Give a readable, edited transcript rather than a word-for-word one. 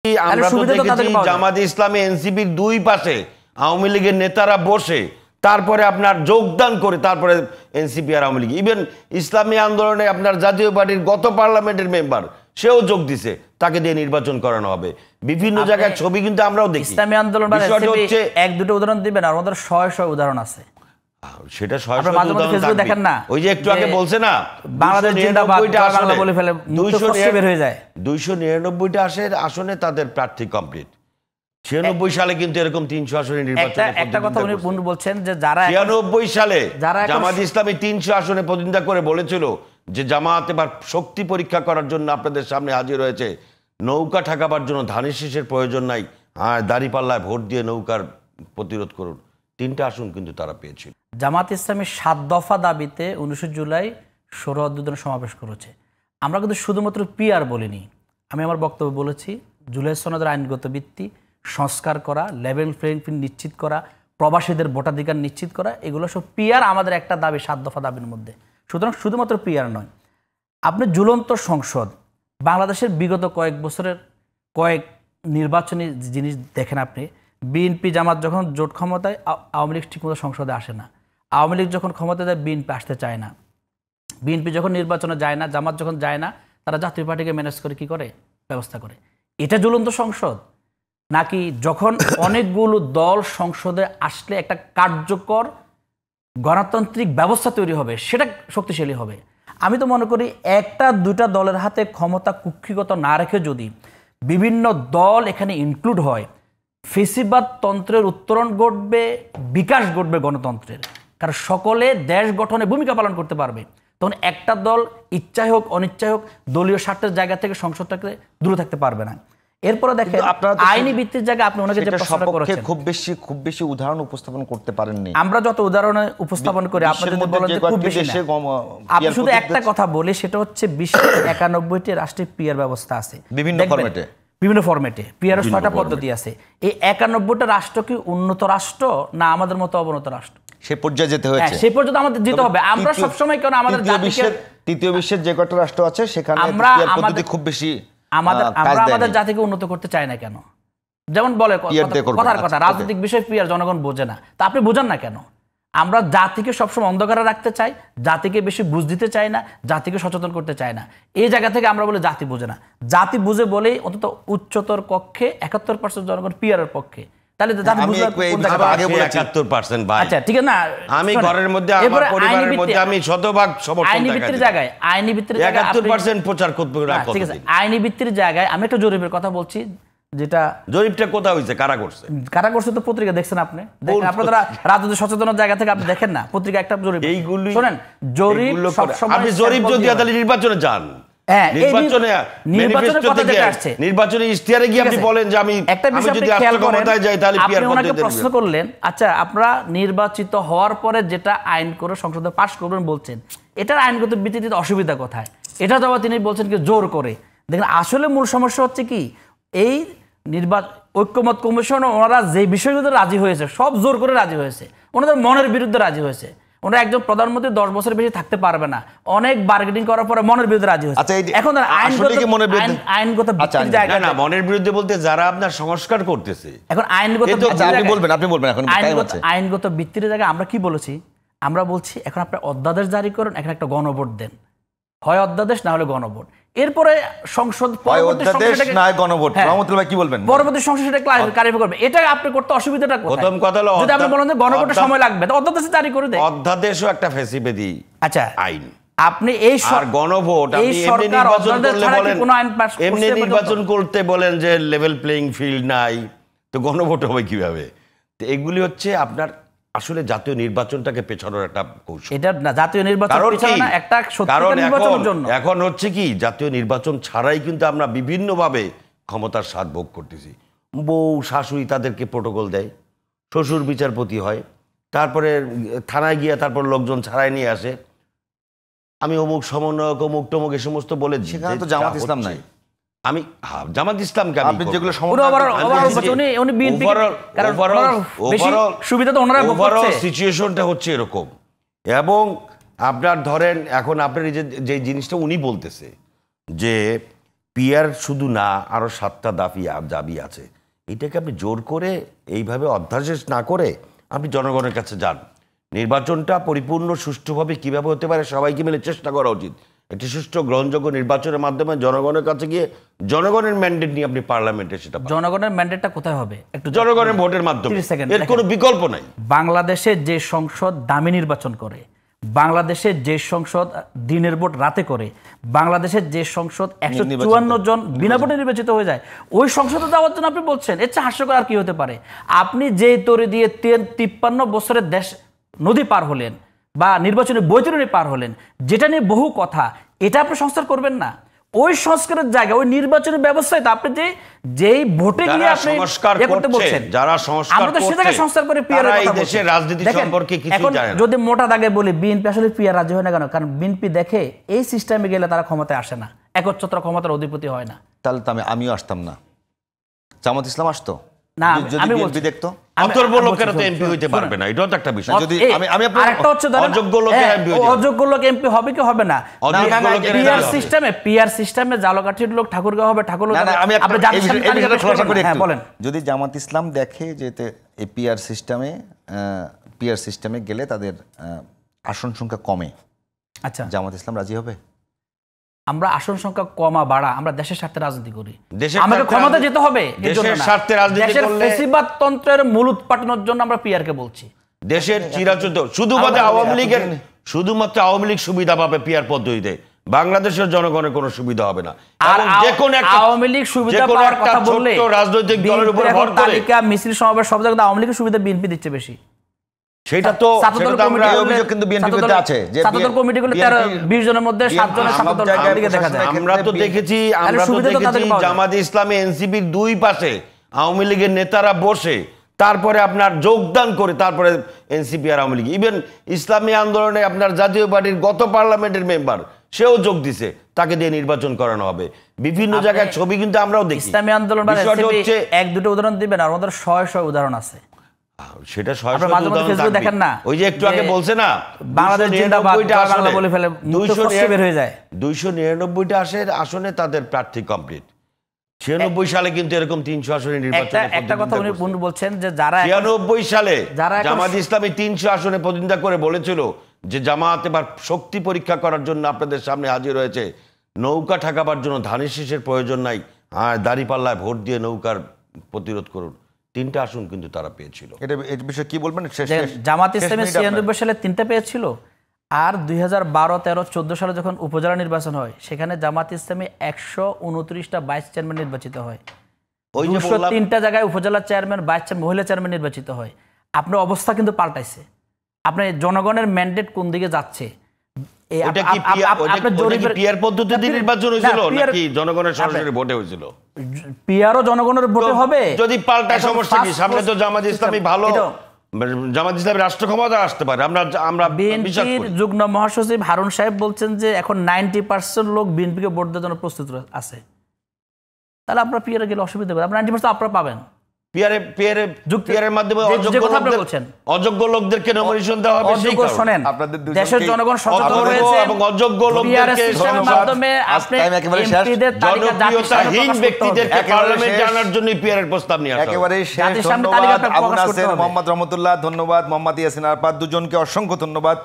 আমরা তো দেখেছি জামাতে ইসলামী এনসিপির দুই পাশে আওয়ামী লীগের নেতারা বসে তারপরে আপনার যোগদান করে তারপরে এনসিপি আর আওয়ামী লীগ ইভেন ইসলামী আন্দোলনে আপনার জাতীয় পার্টির গত পার্লামেন্টের মেম্বার সেও যোগ দিছে, তাকে দিয়ে নির্বাচন করানো হবে। বিভিন্ন জায়গায় ছবি কিন্তু আমরাও দেখি। ইসলামী আন্দোলন হচ্ছে এক দুটো উদাহরণ দিবেন, আর আমাদের শয় উদাহরণ আছে। সেটা দেখেন না, ওই যে একটু আগে বলছে না বাংলাদেশ জিন্দাবাদ বাংলা বলে ফেলে 200 বের হয়ে যায়। 299টা আসনে তাদের প্রার্থী কমপ্লিট। 96 সালে কিন্তু এরকম 300 আসনে নির্বাচন। একটা কথা উনি বলছেন যে যারা 96 সালে জামাত ইসলামী 300 আসনে প্রতিদ্বন্দ্বিতা করে বলেছিল যে জামাত এবার শক্তি পরীক্ষা করার জন্য আপনাদের সামনে হাজির হয়েছে, নৌকা ঠেকাবার জন্য ধানের শীষের প্রয়োজন নাই, দাঁড়িপাল্লায় ভোট দিয়ে নৌকার প্রতিরোধ করুন। 3টা আসন কিন্তু তারা পেয়েছিল। জামাত ইসলামী 7 দফা দাবিতে 19 জুলাই সৌরউদ্বোধন সমাবেশ করেছে। আমরা কিন্তু শুধুমাত্র পিআর বলিনি, আমি আমার বক্তব্য বলেছি জুলাই সনদের আইনগত ভিত্তি সংস্কার করা, লেভেল প্লেইং ফিল্ড নিশ্চিত করা, প্রবাসীদের ভোটাধিকার নিশ্চিত করা, এগুলো সব পিআর আমাদের একটা দাবি 7 দফা দাবির মধ্যে। সুতরাং শুধুমাত্র পিআর নয়, আপনি ঝুলন্ত সংসদ বাংলাদেশের বিগত কয়েক বছরের কয়েক নির্বাচনী জিনিস দেখেন। আপনি বিএনপি জামাত যখন জোট ক্ষমতায়, আওয়ামী লীগ ঠিকমতো সংসদে আসে না। আওয়ামী লীগ যখন ক্ষমতায় যায় বিএনপি আসতে চায় না। বিএনপি যখন নির্বাচনে যায় না, জামাত যখন যায় না, তারা জাতীয় পার্টিকে ম্যানেজ করে কি করে ব্যবস্থা করে। এটা ঝুলন্ত সংসদ নাকি যখন অনেকগুলো দল সংসদে আসলে একটা কার্যকর গণতান্ত্রিক ব্যবস্থা তৈরি হবে, সেটা শক্তিশালী হবে। আমি তো মনে করি একটা দুটা দলের হাতে ক্ষমতা কুক্ষিগত না রেখে যদি বিভিন্ন দল এখানে ইনক্লুড হয়, ফেসিবাদ তন্ত্রের উত্তরণ ঘটবে, বিকাশ ঘটবে গণতন্ত্রের। কারণ সকলে দেশ গঠনে ভূমিকা পালন করতে পারবে। তখন একটা দল ইচ্ছাই হোক অনিচ্ছাই হোক দলীয় স্বার্থের জায়গা থেকে সংসদটাকে দূরে থাকতে পারবে না। এরপরে দেখেন আইনি ভিত্তির জায়গায় আপনি ওনাকে যে প্রশ্নটা করেছেন খুব বেশি উদাহরণ উপস্থাপন করতে পারেননি। আমরা যত উদাহরণে উপস্থাপন করি আপনি যদি বলেন যে খুব বেশি না, আপনি শুধু একটা কথা বলি, সেটা হচ্ছে 91টি রাষ্ট্রের পিআর ব্যবস্থা আছে বিভিন্ন ফরম্যাটে। পিআর 6টা পদ্ধতি আছে। এই 91টা রাষ্ট্র কি উন্নত রাষ্ট্র না আমাদের মতো অবনত রাষ্ট্র? সে পর্যায়ে যেতে হয়েছে, সেই পর্যন্ত আমাদের যেতে হবে। আমরা সব সময় কেন আমাদের তৃতীয় বিশ্বের যে কটা রাষ্ট্র আছে সেখানে পিআর পদ্ধতি খুব বেশি আমরা আমাদের জাতিকে উন্নত করতে চাই না কেন? যেমন বলে কথার কথা রাজনৈতিক বিষয় পিআর জনগণ বোঝে না, তা আপনি বোঝেন না কেন? আমরা জাতিকে সবসময় অন্ধকারে রাখতে চাই, জাতিকে বেশি বুঝ দিতে চাই না, জাতিকে সচেতন করতে চাই না। এই জায়গা থেকে আমরা বলি জাতি বোঝে না। জাতি বুঝে বলেই অন্তত উচ্চতর কক্ষে 71% জনগণ পিআর এর পক্ষে। তাহলে আচ্ছা ঠিক আছে না, আমি ঘরের মধ্যে আমার পরিবারের মধ্যে আমি শতভাগ সমর্থন আইনি ভিত্তির জায়গায় 71% প্রচার করতে রাখতে। ঠিক আছে, আইনি ভিত্তির জায়গায় আমি একটা জরিপের কথা বলছি, যেটা জরিপটা কোথায় হইছে, কারা করছে তো পত্রিকা দেখছেন আপনি, দেখেন আপনারা রাজনৈতিক সচেতনতার জায়গা থেকে আপনি দেখেন না পত্রিকা একটা জরিপ। এইগুলো শুনেন, জরিপ সব সময় আপনি জরিপ যদি তাহলে নির্বাচনে যান, নির্বাচনে ইশতেহারে গিয়ে আপনি বলেন যে আমি যদি ক্ষমতায় যাই তাহলে পিআর পদ্ধতি প্রশ্ন করলেন। আচ্ছা, আপনারা নির্বাচিত হওয়ার পরে যেটা আইন করে সংসদে পাশ করবেন বলছেন, এটার আইনগত ভিত্তিতে অসুবিধা কোথায়? এটা তো তিনি বলছেন কি জোর করে। দেখেন আসলে মূল সমস্যা হচ্ছে কি, এই ঐক্যমত কমিশন ওনারা যে বিষয়গুলো রাজি হয়েছে সব জোর করে রাজি হয়েছে, ওনাদের মনের বিরুদ্ধে রাজি হয়েছে। ওনারা একজন প্রধানমন্ত্রী 10 বছর বেশি থাকতে পারবে না, অনেক বার্গেনিং করার পরে মনের বিরুদ্ধে রাজি হয়েছে। এখন আইনগত মনের বিরুদ্ধে বলতে যারা আপনার সংস্কার করতেছে, এখন আইনগত আইনগত ভিত্তির জায়গায় আমরা কি বলেছি? আমরা বলছি এখন আপনার অধ্যাদেশ জারি করুন, এখন একটা গণভোট দেন, হয় অধ্যাদেশ না হলে গণভোট। এরপরে সংসদ পরবর্তী সংসদ সেটা ক্লারিফাই করবে। এটা আপনি করতে অসুবিধাটা কোথায়? প্রথম কথা হলো যদি আপনি বলেন যে গণভোটের সময় লাগবে, তো অধ্যাদেশ জারি করে দেন। অধ্যাদেশও একটা ফ্যাসিলিটি। আচ্ছা, আইন আপনি এই গণভোট এমনি নির্বাচন করতে বলেন যে লেভেল প্লেইং ফিল্ড নাই, তো গণভোট হবে কিভাবে? তো এগুলি হচ্ছে আপনার আসলে জাতীয় নির্বাচনটাকে পেছানোর একটা কৌশল। এটা না জাতীয় নির্বাচন পেছানো না, একটা সত্যিকার নির্বাচনের জন্য। এখন হচ্ছে কি, জাতীয় নির্বাচন ছাড়াই কিন্তু আমরা বিভিন্নভাবে ক্ষমতার স্বাদ ভোগ করতেছি। বউ শাশুড়ি তাদেরকে প্রোটোকল দেয়, শ্বশুর বিচারপতি হয়, তারপরে থানায় গিয়ে তারপর লোকজন ছাড়াই নিয়ে আসে, আমি অমুক সমন্বয়ক অমুক টমুক এ সমস্ত বলে। সেখানে তো জামাত ইসলাম নাই। আমি জামাত ইসলামকে আমি যেগুলো সিচুয়েশনটা হচ্ছে এরকম। এবং আপনার ধরেন এখন আপনার যে জিনিসটা উনি বলতেছে যে পিয়ার শুধু না, আরো 7টা দাবি আছে। এটাকে আপনি জোর করে এইভাবে অধ্যাদেশ না করে আপনি জনগণের কাছে যান। নির্বাচনটা পরিপূর্ণ সুষ্ঠুভাবে কিভাবে হতে পারে সবাইকে মিলে চেষ্টা করা উচিত। একটি সুষ্ঠু গ্রহণযোগ্য নির্বাচনের মাধ্যমে জনগণের কাছে গিয়ে জনগণের ম্যান্ডেট নিয়ে আপনি পার্লামেন্টে সেটা পাবেন। জনগণের ম্যান্ডেটটা কোথায় হবে? একটু জনগণের ভোটের মাধ্যমে। 30 সেকেন্ড এর কোনো বিকল্প নাই। বাংলাদেশে যে সংসদ দামি নির্বাচন করে, বাংলাদেশের যে সংসদ দিনের ভোট রাতে করে, বাংলাদেশের যে সংসদ 154 জন বিনা ভোটে নির্বাচিত হয়ে যায়, ওই সংসদে যাওয়ার জন্য আপনি বলছেন? এর চেয়ে হাস্যকর আর কি হতে পারে? আপনি যেই তরি দিয়ে 53 বছরের দেশ নদী পার হলেন বা নির্বাচনের বৈতরণী পার হলেন, যেটা নিয়ে বহু কথা, এটা আপনি সংস্কার করবেন না? ওই সংস্কারের জায়গা, ওই নির্বাচনের ব্যবস্থায় তো আপনি যেই ভোটে গিয়ে আপনি সংস্কার করতে বলছেন, যারা সংস্কার করতে, আমরা তো সেটাকে সংস্কার করে পিয়ার এই দেশের রাজনীতি সম্পর্কে কিছু জানে না। যদি মোটা দাগে বলি, বিএনপি আসলে পিয়ার রাজি হয় না কেন? কারণ বিএনপি দেখে এই সিস্টেমে গেলে তারা ক্ষমতায় আসে না, একচ্ছত্র ক্ষমতার অধিপতি হয় না। তাহলে তো আমিও আসতাম না, জামাত ইসলাম আসতো না। আমি বিএনপি দেখতো, অযোগ্য লোকেরা তো এমপি হইতে পারবে না, এটাও তো একটা বিষয়। যদি আমি আরেকটা হচ্ছে অযোগ্য লোকেরা এমপি হইতে, অযোগ্য লোক এমপি হবে কি হবে না? পিআর সিস্টেমে জালকাঠির লোক ঠাকুরগাঁও হবে, ঠাকুরগাঁও। বলেন, যদি জামাত ইসলাম দেখে যে এই পিআর সিস্টেমে গেলে তাদের আসন সংখ্যা কমে, আচ্ছা, জামাত ইসলাম রাজি হবে? আমরা আসন সংখ্যা কমা বাড়া, আমরা দেশের স্বার্থে রাজনীতি করি, আমাদের ক্ষমতা যেতে হবে। দেশের স্বার্থে রাজনীতি করলে ফ্যাসিবাদ তন্ত্রের মূল উৎপাটনের জন্য আমরা পিআর কে বলছি। দেশের চিরাচরিত শুধুমাত্র আওয়ামী লীগ সুবিধা পাবে পিআর পদ্ধতিতে, বাংলাদেশের জনগণের কোনো সুবিধা হবে না। আর যেকোনো একটা আওয়ামী লীগ সুবিধা পাওয়ার কথা বললে রাজনৈতিক দলের উপর ভর করে তালিকা মিছিল সমাবেশ সব জায়গায় আওয়ামী লীগের সুবিধা বিএনপি দিচ্ছে বেশি। সেটা তো আমরা অভিযোগ কিন্তু বিএনপিতে আছে যে ছাত্রদল কমিটিগুলো 20 জনের মধ্যে 7 জনের ছাত্রদল দিকে দেখা যায়। আমরা তো দেখেছি জামাত ইসলামী এনসিপির দুই পাশে আওয়ামী লীগের নেতারা বসে তারপরে আপনার যোগদান করে তারপরে এনসিপি আর আওয়ামী লীগ, ইভেন ইসলামী আন্দোলনে আপনার জাতীয় পার্টির গত পার্লামেন্টের মেম্বার সেও যোগ দিছে, তাকে দিয়ে নির্বাচন করানো হবে। বিভিন্ন জায়গায় ছবি কিন্তু আমরাও দেখি। ইসলামী আন্দোলন হচ্ছে এক দুটো উদাহরণ দিবেন, আর আমাদের 100 উদাহরণ আছে। সেটা 100 দেখেন না, ওই যে একটু আগে বলছে না বাংলাদেশ জিন্দাবাদ বাংলা বলে ফেলে 200 বের হয়ে যায়। 299টা আসনে তাদের প্রার্থী কমপ্লিট। 96 সালে কিন্তু এরকম 300 আসনে নির্বাচন। একটা কথা উনি বলছেন যে যারা 96 সালে জামাত ইসলামী 300 আসনে প্রতিদ্বন্দ্বিতা করে বলেছিল যে জামাত এবার শক্তি পরীক্ষা করার জন্য আপনাদের সামনে হাজির হয়েছে, নৌকা ঠেকাবার জন্য ধানের শীষের প্রয়োজন নাই, আর দাঁড়িপাল্লায় ভোট দিয়ে নৌকার প্রতিরোধ করুন। 3টা আসন কিন্তু তারা পেয়েছিল। এর বিষয়ে কি বলবেন? জামাত ইসলামী 96 সালে 3টা পেয়েছিল, আর 2012, 13, 14 সালে যখন উপজেলা নির্বাচন হয় সেখানে জামাত ইসলামী 129টা ভাইস চেয়ারম্যান নির্বাচিত হয়। 203টা জায়গায় উপজেলা চেয়ারম্যান, ভাইস চেয়ারম্যান, মহিলা চেয়ারম্যান নির্বাচিত হয়। আপনার অবস্থা কিন্তু পাল্টাইছে। আপনার জনগণের ম্যান্ডেট কোন দিকে যাচ্ছে? পিআরও জনগণের ভোটে হবে। যদি পাল্টায় সমস্যা কি? সামনে তো জামাত ইসলামী ভালো, জামাত ইসলামের রাষ্ট্র ক্ষমতা আসতে পারে। আমরা বিএনপির যুগ্ম মহাসচিব হারুন সাহেব বলছেন যে এখন 90% লোক বিএনপিকে ভোট দেওয়ার জন্য প্রস্তুত আছে। তাহলে আপনারা পিআরে গেলে অসুবিধা হবে, আপনারা 90% আপনারা পাবেন। পিআরের মাধ্যমে অযোগ্য লোকদেরকে নমিনেশন দেওয়া হবে। শোনেন, দেশের জনগণ সচেতন হয়েছে এবং অযোগ্য লোকদেরকে মাধ্যমে আপনি এমপিদের তালিকা জনপ্রিয়তাহীন ব্যক্তিদেরকে পার্লামেন্টে আনার জন্য পিআরের প্রস্তাব নিয়ে আসা। একেবারে শেষ। ধন্যবাদ আবু নাসের, মোহাম্মদ রহমতুল্লাহ, ধন্যবাদ মোহাম্মদ ইয়াসিন আরাফাত, দুজনকে অসংখ্য ধন্যবাদ।